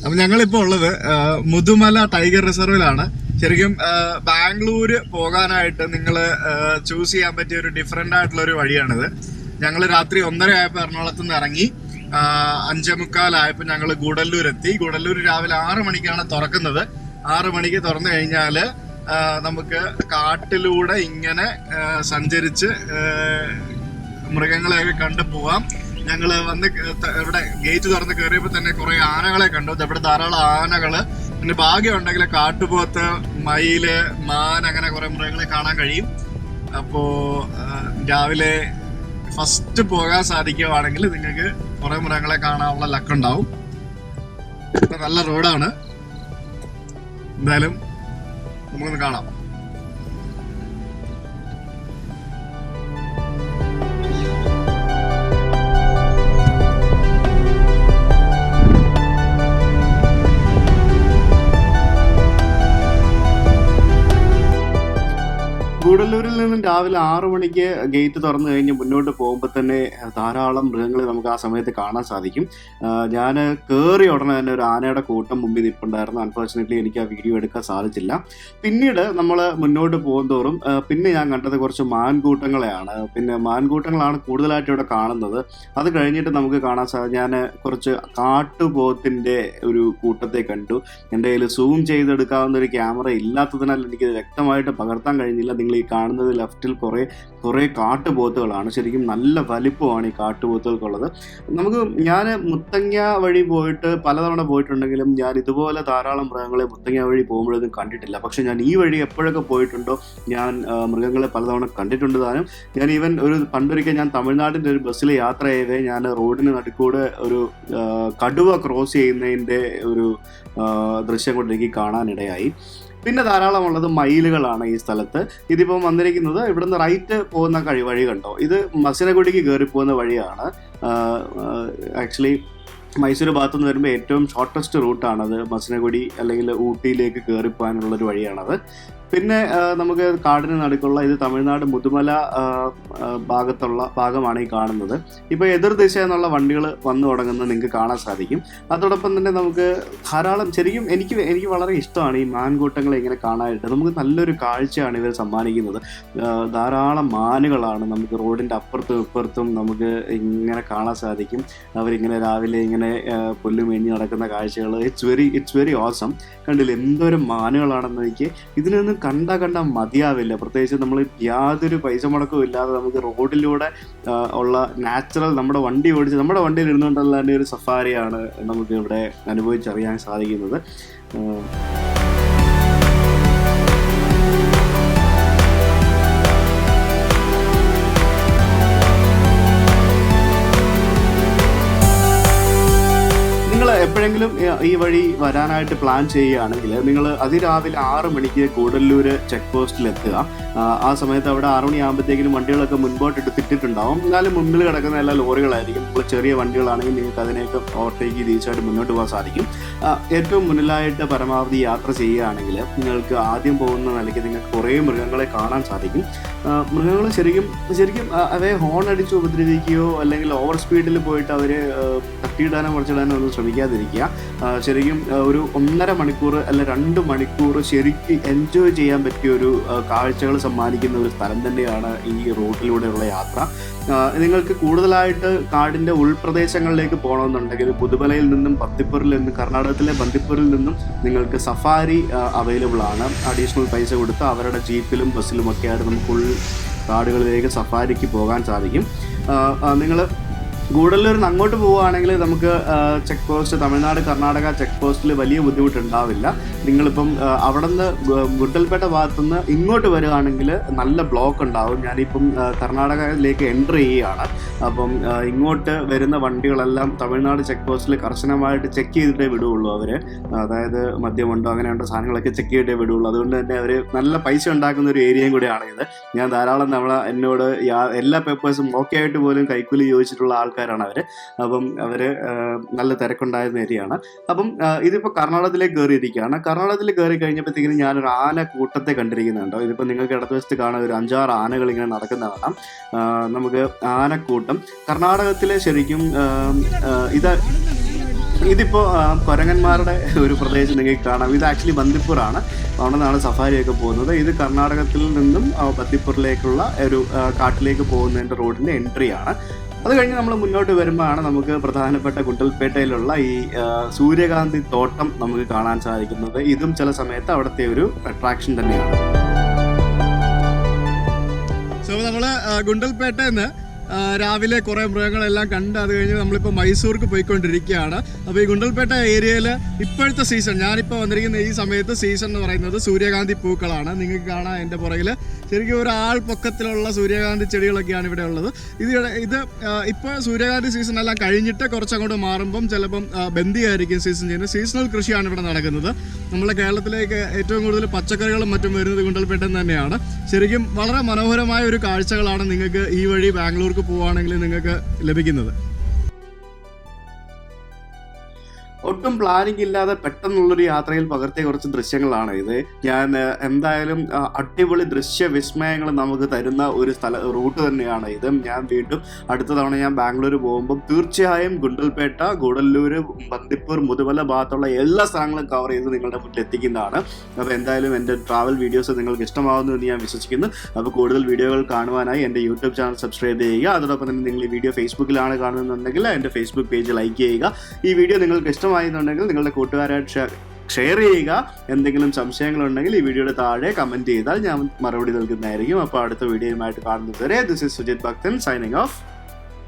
അപ്പൊ ഞങ്ങളിപ്പോ ഉള്ളത് മുതുമല ടൈഗർ റിസർവിലാണ്. ശരിക്കും ബാംഗ്ലൂര് പോകാനായിട്ട് നിങ്ങൾ ചൂസ് ചെയ്യാൻ പറ്റിയ ഒരു ഡിഫറെന്റ് ആയിട്ടുള്ള ഒരു വഴിയാണിത്. ഞങ്ങൾ രാത്രി 1:30 ആയപ്പോൾ എറണാകുളത്ത് നിന്ന് ഇറങ്ങി 5:45 ഞങ്ങൾ ഗൂഡല്ലൂർ എത്തി. ഗൂഡല്ലൂർ രാവിലെ 6 മണിക്കാണ് തുറക്കുന്നത്. 6 മണിക്ക് തുറന്നു കഴിഞ്ഞാല് നമുക്ക് കാട്ടിലൂടെ ഇങ്ങനെ സഞ്ചരിച്ച് മൃഗങ്ങളെയൊക്കെ കണ്ടു പോവാം. ഞങ്ങള് വന്ന് ഇവിടെ ഗേറ്റ് തുറന്ന് കയറിയപ്പോ തന്നെ കുറെ ആനകളെ കണ്ടു. ഇവിടെ ധാരാളം ആനകള്, പിന്നെ ഭാഗ്യം ഉണ്ടെങ്കിൽ കാട്ടുപോത്ത്, മയില്, മാൻ, അങ്ങനെ കുറെ മൃഗങ്ങളെ കാണാൻ കഴിയും. അപ്പോ രാവിലെ ഫസ്റ്റ് പോകാൻ സാധിക്കുവാണെങ്കിൽ നിങ്ങൾക്ക് കുറെ മൃഗങ്ങളെ കാണാനുള്ള ലക്കുണ്ടാവും. നല്ല റോഡാണ്. എന്തായാലും നമുക്കൊന്ന് കാണാം. ഗൂഡല്ലൂരിൽ നിന്നും രാവിലെ 6 മണിക്ക് ഗേറ്റ് തുറന്നു കഴിഞ്ഞ് മുന്നോട്ട് പോകുമ്പോൾ തന്നെ ധാരാളം മൃഗങ്ങളെ നമുക്ക് ആ സമയത്ത് കാണാൻ സാധിക്കും. ഞാൻ കയറി ഉടനെ തന്നെ ഒരു ആനയുടെ കൂട്ടം മുമ്പിൽ നിൽപ്പുണ്ടായിരുന്നു. അൺഫോർച്ചുനേറ്റ്ലി എനിക്ക് ആ വീഡിയോ എടുക്കാൻ സാധിച്ചില്ല. പിന്നീട് നമ്മൾ മുന്നോട്ട് പോകുന്തോറും പിന്നെ ഞാൻ കണ്ടത് കുറച്ച് മാൻകൂട്ടങ്ങളെയാണ്. പിന്നെ മാൻകൂട്ടങ്ങളാണ് കൂടുതലായിട്ട് ഇവിടെ കാണുന്നത്. അത് കഴിഞ്ഞിട്ട് നമുക്ക് കാണാൻ ഞാൻ കുറച്ച് കാട്ടുപോത്തിൻ്റെ ഒരു കൂട്ടത്തെ കണ്ടു. എൻ്റെ കയ്യിൽ സൂം ചെയ്തെടുക്കാവുന്ന ഒരു ക്യാമറ ഇല്ലാത്തതിനാൽ എനിക്ക് വ്യക്തമായിട്ട് പകർത്താൻ കഴിഞ്ഞില്ല. നിങ്ങൾ ഈ കാണുന്നത് ലെഫ്റ്റിൽ കുറേ കാട്ടുപോത്തുകളാണ്. ശരിക്കും നല്ല വലിപ്പമാണ് ഈ കാട്ടുപോത്തുകൾക്കുള്ളത്. ഞാൻ മുത്തങ്ങ വഴി പോയിട്ട് പലതവണ പോയിട്ടുണ്ടെങ്കിലും ഞാൻ ഇതുപോലെ ധാരാളം മൃഗങ്ങളെ മുത്തങ്ങ വഴി പോകുമ്പോഴൊന്നും കണ്ടിട്ടില്ല. പക്ഷെ ഞാൻ ഈ വഴി എപ്പോഴൊക്കെ പോയിട്ടുണ്ടോ ഞാൻ മൃഗങ്ങളെ പലതവണ കണ്ടിട്ടുണ്ട് താനും. ഞാൻ ഈവൻ പണ്ടൊരിക്കൽ ഞാൻ തമിഴ്നാട്ടിൻ്റെ ഒരു ബസ്സിൽ യാത്ര ചെയ്തേ ഞാൻ റോഡിന് നടുക്കൂടെ ഒരു കടുവ ക്രോസ് ചെയ്യുന്നതിൻ്റെ ഒരു ദൃശ്യം കൊണ്ട് എനിക്ക് കാണാനിടയായി. പിന്നെ ധാരാളമുള്ളത് മയിലുകളാണ് ഈ സ്ഥലത്ത്. ഇതിപ്പം വന്നിരിക്കുന്നത് ഇവിടുന്ന് റൈറ്റ് പോകുന്ന വഴി കണ്ടോ, ഇത് മസിനഗുഡിക്ക് കയറി പോകുന്ന വഴിയാണ്. ആക്ച്വലി മൈസൂർ ഭാഗത്തുനിന്ന് വരുമ്പോൾ ഏറ്റവും ഷോർട്ടസ്റ്റ് റൂട്ടാണത്. മസിനഗുഡി അല്ലെങ്കിൽ ഊട്ടിയിലേക്ക് കയറിപ്പോകാനുള്ളൊരു വഴിയാണത്. പിന്നെ നമുക്ക് കാടിന് നടുക്കുള്ള ഇത് തമിഴ്നാട് മുതുമല ഭാഗമാണ് ഈ കാണുന്നത്. ഇപ്പോൾ എതിർ ദിശ എന്നുള്ള വണ്ടികൾ വന്നു തുടങ്ങുന്നത് നിങ്ങൾക്ക് കാണാൻ സാധിക്കും. അതോടൊപ്പം തന്നെ നമുക്ക് ധാരാളം ശരിക്കും എനിക്ക് വളരെ ഇഷ്ടമാണ് ഈ മാൻകൂട്ടങ്ങളെ ഇങ്ങനെ കാണാനായിട്ട്. നമുക്ക് നല്ലൊരു കാഴ്ചയാണ് ഇവർ സമ്മാനിക്കുന്നത്. ധാരാളം മാനുകളാണ് നമുക്ക് റോഡിൻ്റെ അപ്പുറത്തും ഇപ്പുറത്തും നമുക്ക് ഇങ്ങനെ കാണാൻ സാധിക്കും. അവരിങ്ങനെ രാവിലെ ഇങ്ങനെ പുല്ല് മേഞ്ഞ് നടക്കുന്ന കാഴ്ചകൾ ഇറ്റ്സ് വെരി ഓസം. കണ്ടില്ല എന്തോരം മാനുകളാണെന്ന് എനിക്ക് ഇതിനൊന്നും കണ്ട മതിയാവില്ല. പ്രത്യേകിച്ച് നമ്മൾ യാതൊരു പൈസ മുടക്കവും ഇല്ലാതെ നമുക്ക് റോഡിലൂടെ ഉള്ള നാച്ചുറൽ നമ്മുടെ വണ്ടി ഓടിച്ച് നമ്മുടെ വണ്ടിയിൽ ഇരുന്നുകൊണ്ടുള്ള തന്നെ ഒരു സഫാരിയാണ് നമുക്ക് ഇവിടെ അനുഭവിച്ചറിയാൻ സാധിക്കുന്നത്. എപ്പോഴെങ്കിലും ഈ വഴി വരാനായിട്ട് പ്ലാൻ ചെയ്യുകയാണെങ്കിൽ നിങ്ങൾ അതിരാവിലെ 6 മണിക്ക് കൂടല്ലൂർ ചെക്ക് പോസ്റ്റിൽ എത്തുക. ആ സമയത്ത് അവിടെ 6 മണിയാകുമ്പോഴത്തേക്കും വണ്ടികളൊക്കെ മുൻപോട്ട് തിട്ടിട്ടുണ്ടാവും. എന്നാലും മുമ്പിൽ കിടക്കുന്ന എല്ലാ ലോറികളായിരിക്കും. ഇപ്പോൾ ചെറിയ വണ്ടികളാണെങ്കിൽ നിങ്ങൾക്ക് അതിനെയൊക്കെ ഓവർടേക്ക് തിരിച്ചായിട്ട് മുന്നോട്ട് പോകാൻ സാധിക്കും. ഏറ്റവും മുന്നിലായിട്ട് പരമാവധി യാത്ര ചെയ്യുകയാണെങ്കിൽ നിങ്ങൾക്ക് ആദ്യം പോകുന്ന നിലയ്ക്ക് നിങ്ങൾക്ക് കുറേ മൃഗങ്ങളെ കാണാൻ സാധിക്കും. മൃഗങ്ങൾ ശരിക്കും അവയെ ഹോൺ അടിച്ച് ഉപദ്രവിക്കുകയോ അല്ലെങ്കിൽ ഓവർ സ്പീഡിൽ പോയിട്ട് അവർ തട്ടിയിടാനോ മുറിച്ചിടാനോ ഒന്നും ശ്രമിക്കാതിരിക്കുക. ശരിക്കും ഒരു 1.5 മണിക്കൂർ അല്ല 2 മണിക്കൂർ ശരിക്കും എൻജോയ് ചെയ്യാൻ പറ്റിയ ഒരു കാഴ്ചകൾ സമ്മാനിക്കുന്ന ഒരു സ്ഥലം തന്നെയാണ് ഈ റൂട്ടിലൂടെയുള്ള യാത്ര. നിങ്ങൾക്ക് കൂടുതലായിട്ട് കാടിൻ്റെ ഉൾപ്രദേശങ്ങളിലേക്ക് പോകണമെന്നുണ്ടെങ്കിൽ പുതുമലയിൽ നിന്നും കർണാടകത്തിലെ ബന്ദിപ്പൂരിൽ നിന്നും നിങ്ങൾക്ക് സഫാരി അവൈലബിൾ ആണ്. അഡീഷണൽ പൈസ കൊടുത്ത് അവരുടെ ജീപ്പിലും ബസ്സിലും ഒക്കെ ആയിട്ട് നമുക്ക് കാടുകളിലേക്ക് സഫാരിക്ക് പോകാൻ സാധിക്കും. നിങ്ങൾ ഗൂഡല്ലൂരിൽ നിന്ന് അങ്ങോട്ട് പോവുകയാണെങ്കിൽ നമുക്ക് check post Tamil Nadu Karnataka check പോസ്റ്റിൽ വലിയ ബുദ്ധിമുട്ടുണ്ടാവില്ല. നിങ്ങളിപ്പം അവിടെ നിന്ന് ഗുണ്ടൽപേട്ട ഭാഗത്തുനിന്ന് ഇങ്ങോട്ട് വരികയാണെങ്കിൽ നല്ല ബ്ലോക്ക് ഉണ്ടാവും. ഞാനിപ്പം കർണാടകയിലേക്ക് എൻ്റർ ചെയ്യുകയാണ്. അപ്പം ഇങ്ങോട്ട് വരുന്ന വണ്ടികളെല്ലാം തമിഴ്നാട് ചെക്ക് പോസ്റ്റിൽ കർശനമായിട്ട് ചെക്ക് ചെയ്തിട്ടേ വിടുകയുള്ളൂ അവർ. അതായത് മദ്യമുണ്ടോ അങ്ങനെയുണ്ടോ സാധനങ്ങളൊക്കെ ചെക്ക് ചെയ്തിട്ടേ വിടുകയുള്ളൂ. അതുകൊണ്ട് തന്നെ അവർ നല്ല പൈസ ഉണ്ടാക്കുന്ന ഒരു ഏരിയയും കൂടെയാണ് ഇത്. ഞാൻ ധാരാളം എന്നോട് എല്ലാ പേപ്പേഴ്സും ഓക്കെ ആയിട്ട് പോലും കൈക്കൂലി ചോദിച്ചിട്ടുള്ള ആൾക്കാരാണ് അവർ. അപ്പം അവർ നല്ല തിരക്കുണ്ടായിരുന്ന ഏരിയയാണ്. അപ്പം ഇതിപ്പോൾ കർണാടകത്തിലേക്ക് കയറിയിരിക്കുകയാണ്. കർണാടകത്തിൽ കയറി കഴിഞ്ഞപ്പോഴത്തേക്കും ഞാനൊരു ആന കൂട്ടത്തെ കണ്ടിരിക്കുന്നുണ്ടോ. ഇതിപ്പോൾ നിങ്ങൾക്ക് ഇടതുവശത്ത് കാണാൻ ഒരു 5-6 ആനകൾ ഇങ്ങനെ നടക്കുന്ന കാണാം. നമുക്ക് ആനക്കൂട്ടം കർണാടകത്തിലെ ശരിക്കും ഇതിപ്പോൾ കൊരങ്ങന്മാരുടെ ഒരു പ്രദേശം നിങ്ങൾക്ക് കാണാം. ഇത് ആക്ച്വലി ബന്ദിപ്പൂർ ആണ്. അവിടെ നിന്നാണ് സഫാരിയൊക്കെ പോകുന്നത്. ഇത് കർണാടകത്തിൽ നിന്നും ബന്ദിപ്പൂരിലേക്കുള്ള ഒരു കാട്ടിലേക്ക് പോകുന്നതിൻ്റെ റോഡിൻ്റെ എൻട്രിയാണ്. അത് കഴിഞ്ഞ് നമ്മൾ മുന്നോട്ട് വരുമ്പോഴാണ് നമുക്ക് പ്രധാനപ്പെട്ട ഗുണ്ടൽപേട്ടയിലുള്ള ഈ സൂര്യകാന്തി തോട്ടം നമുക്ക് കാണാൻ സാധിക്കുന്നത്. ഇതും ചില സമയത്ത് അവിടുത്തെ ഒരു അട്രാക്ഷൻ തന്നെയാണ്. സോ നമ്മൾ ഗുണ്ടൽപേട്ടയിൽ നിന്ന് രാവിലെ കുറേ മൃഗങ്ങളെല്ലാം കണ്ട് അത് കഴിഞ്ഞ് നമ്മളിപ്പോൾ മൈസൂർക്ക് പോയിക്കൊണ്ടിരിക്കുകയാണ്. അപ്പോൾ ഈ ഗുണ്ടൽപേട്ട ഏരിയയിൽ ഇപ്പോഴത്തെ സീസൺ, ഞാനിപ്പോൾ വന്നിരിക്കുന്ന ഈ സമയത്ത് സീസൺ എന്ന് പറയുന്നത് സൂര്യകാന്തി പൂക്കളാണ്. നിങ്ങൾക്ക് കാണാം എൻ്റെ പുറകിൽ ശരിക്കും ഒരു ആൾ പൊക്കത്തിലുള്ള സൂര്യകാന്തി ചെടികളൊക്കെയാണ് ഇവിടെ ഉള്ളത്. ഇത് ഇപ്പോൾ സൂര്യകാന്തി സീസൺ എല്ലാം കഴിഞ്ഞിട്ട് കുറച്ചങ്ങോട്ട് മാറുമ്പം ചിലപ്പം ബന്ദി ആയിരിക്കും സീസൺ ചെയ്യുന്നത്. സീസണൽ കൃഷിയാണ് ഇവിടെ നടക്കുന്നത്. നമ്മുടെ കേരളത്തിലേക്ക് ഏറ്റവും കൂടുതൽ പച്ചക്കറികളും മറ്റും വരുന്നത് ഗുണ്ടൽപേട്ടയിൽ തന്നെയാണ്. ശരിക്കും വളരെ മനോഹരമായ ഒരു കാഴ്ചകളാണ് നിങ്ങൾക്ക് ഈ വഴി ബാംഗ്ലൂർക്ക് പോവുകയാണെങ്കിൽ നിങ്ങൾക്ക് ലഭിക്കുന്നത്. ഒട്ടും പ്ലാനിങ് ഇല്ലാതെ പെട്ടെന്നുള്ളൊരു യാത്രയിൽ പകർത്തിയ കുറച്ച് ദൃശ്യങ്ങളാണ് ഇത്. ഞാൻ എന്തായാലും അടിപൊളി ദൃശ്യ വിസ്മയങ്ങൾ നമുക്ക് തരുന്ന ഒരു റൂട്ട് തന്നെയാണ് ഇത്. ഞാൻ വീണ്ടും അടുത്ത തവണ ഞാൻ ബാംഗ്ലൂർ പോകുമ്പോൾ തീർച്ചയായും ഗുണ്ടൽപേട്ട, ഗൂഡല്ലൂർ, ബന്ദിപ്പൂർ, മുതുമല ഭാഗത്തുള്ള എല്ലാ സ്ഥലങ്ങളും കവർ ചെയ്ത് നിങ്ങളുടെ മുന്നിൽ എത്തിക്കുന്നതാണ്. അപ്പോൾ എന്തായാലും എൻ്റെ ട്രാവൽ വീഡിയോസ് നിങ്ങൾക്ക് ഇഷ്ടമാവുന്നു എന്ന് ഞാൻ വിശ്വസിക്കുന്നു. അപ്പോൾ കൂടുതൽ വീഡിയോകൾ കാണുവാനായി എൻ്റെ യൂട്യൂബ് ചാനൽ സബ്സ്ക്രൈബ് ചെയ്യുക. അതോടൊപ്പം തന്നെ നിങ്ങൾ ഈ വീഡിയോ ഫേസ്ബുക്കിലാണ് കാണുന്നുണ്ടെങ്കിൽ എൻ്റെ ഫേസ്ബുക്ക് പേജ് ലൈക്ക് ചെയ്യുക. ഈ വീഡിയോ നിങ്ങൾക്ക് ഇഷ്ടമായിരുന്നുണ്ടെങ്കിൽ നിങ്ങളുടെ കൂട്ടുകാരായിട്ട് ഷെയർ ചെയ്യുക. എന്തെങ്കിലും സംശയങ്ങളുണ്ടെങ്കിൽ ഈ വീഡിയോയുടെ താഴെ കമൻറ്റ് ചെയ്താൽ ഞാൻ മറുപടി നൽകുന്നതായിരിക്കും. അപ്പോൾ അടുത്ത വീഡിയോയുമായിട്ട് കാണുന്നത് വരെ ദിസ് ഈസ് സുജിത് ഭക്തൻ സൈനിങ് ഓഫ്.